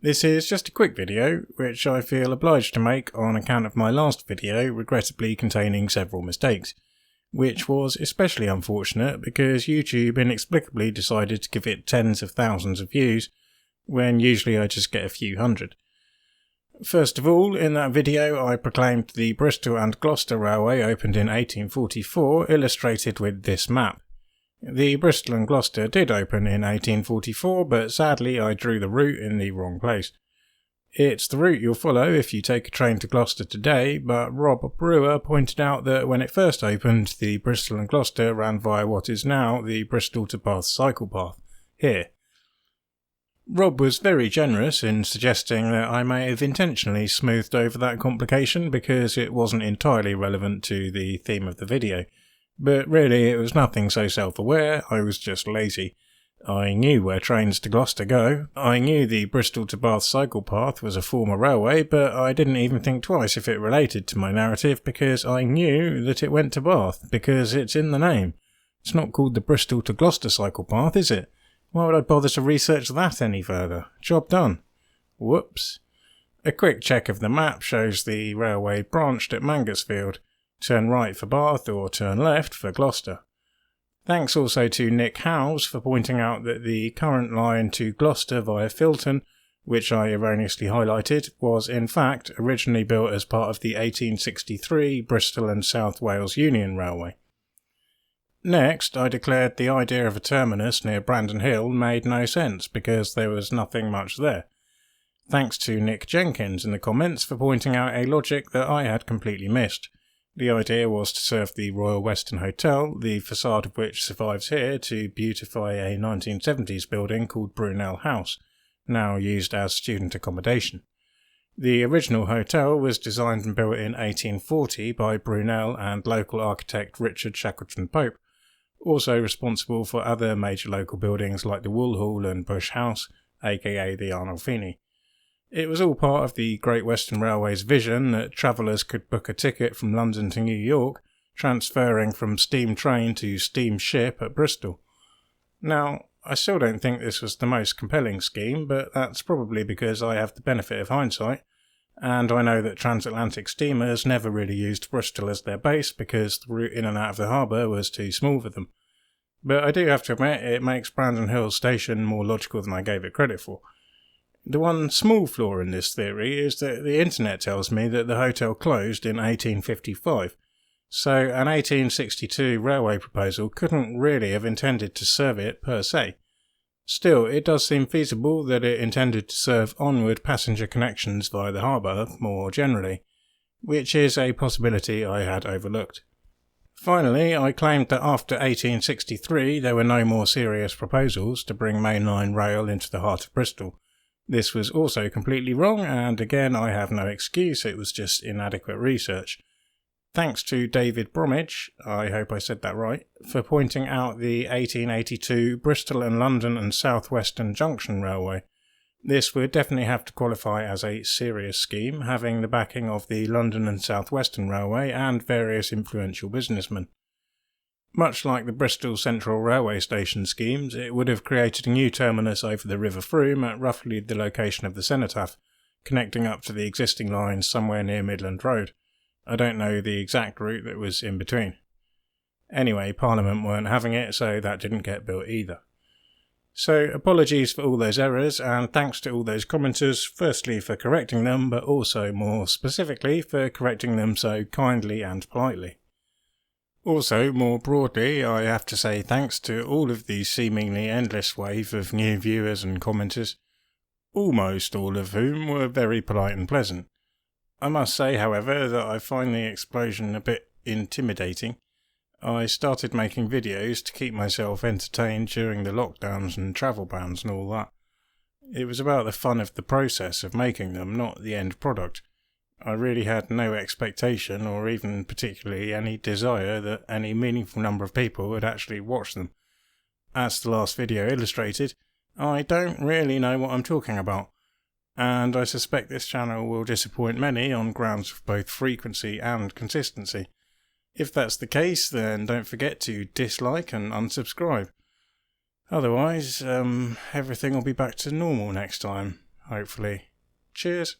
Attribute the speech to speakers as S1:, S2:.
S1: This is just a quick video, which I feel obliged to make on account of my last video regrettably containing several mistakes, which was especially unfortunate because YouTube inexplicably decided to give it tens of thousands of views, when usually I just get a few hundred. First of all, in that video I proclaimed the Bristol and Gloucester Railway opened in 1844, illustrated with this map. The Bristol and Gloucester did open in 1844, but sadly I drew the route in the wrong place. It's the route you'll follow if you take a train to Gloucester today, but Rob Brewer pointed out that when it first opened, the Bristol and Gloucester ran via what is now the Bristol to Bath cycle path, here. Rob was very generous in suggesting that I may have intentionally smoothed over that complication because it wasn't entirely relevant to the theme of the video. But really it was nothing so self-aware, I was just lazy. I knew where trains to Gloucester go. I knew the Bristol to Bath cycle path was a former railway, but I didn't even think twice if it related to my narrative because I knew that it went to Bath, because it's in the name. It's not called the Bristol to Gloucester cycle path, is it? Why would I bother to research that any further? Job done. Whoops. A quick check of the map shows the railway branched at Mangersfield. Turn right for Bath or turn left for Gloucester. Thanks also to Nick Howes for pointing out that the current line to Gloucester via Filton, which I erroneously highlighted, was in fact originally built as part of the 1863 Bristol and South Wales Union Railway. Next, I declared the idea of a terminus near Brandon Hill made no sense because there was nothing much there. Thanks to Nick Jenkins in the comments for pointing out a logic that I had completely missed. The idea was to serve the Royal Western Hotel, the facade of which survives here, to beautify a 1970s building called Brunel House, now used as student accommodation. The original hotel was designed and built in 1840 by Brunel and local architect Richard Shackleton Pope, also responsible for other major local buildings like the Wool Hall and Bush House, aka the Arnolfini. It was all part of the Great Western Railway's vision that travellers could book a ticket from London to New York, transferring from steam train to steam ship at Bristol. Now, I still don't think this was the most compelling scheme, but that's probably because I have the benefit of hindsight, and I know that transatlantic steamers never really used Bristol as their base because the route in and out of the harbour was too small for them. But I do have to admit it makes Brandon Hill Station more logical than I gave it credit for. The one small flaw in this theory is that the internet tells me that the hotel closed in 1855, so an 1862 railway proposal couldn't really have intended to serve it per se. Still, it does seem feasible that it intended to serve onward passenger connections via the harbour more generally, which is a possibility I had overlooked. Finally, I claimed that after 1863 there were no more serious proposals to bring mainline rail into the heart of Bristol. This was also completely wrong, and again I have no excuse, it was just inadequate research. Thanks to David Bromwich, I hope I said that right, for pointing out the 1882 Bristol and London and South Western Junction Railway. This would definitely have to qualify as a serious scheme, having the backing of the London and South Western Railway and various influential businessmen. Much like the Bristol Central Railway Station schemes, it would have created a new terminus over the River Frome at roughly the location of the Cenotaph, connecting up to the existing lines somewhere near Midland Road. I don't know the exact route that was in between. Anyway, Parliament weren't having it, so that didn't get built either. So apologies for all those errors, and thanks to all those commenters, firstly for correcting them, but also more specifically for correcting them so kindly and politely. Also, more broadly, I have to say thanks to all of the seemingly endless wave of new viewers and commenters, almost all of whom were very polite and pleasant. I must say, however, that I find the explosion a bit intimidating. I started making videos to keep myself entertained during the lockdowns and travel bans and all that. It was about the fun of the process of making them, not the end product. I really had no expectation or even particularly any desire that any meaningful number of people would actually watch them. As the last video illustrated, I don't really know what I'm talking about, and I suspect this channel will disappoint many on grounds of both frequency and consistency. If that's the case, then don't forget to dislike and unsubscribe. Otherwise, everything will be back to normal next time, hopefully. Cheers.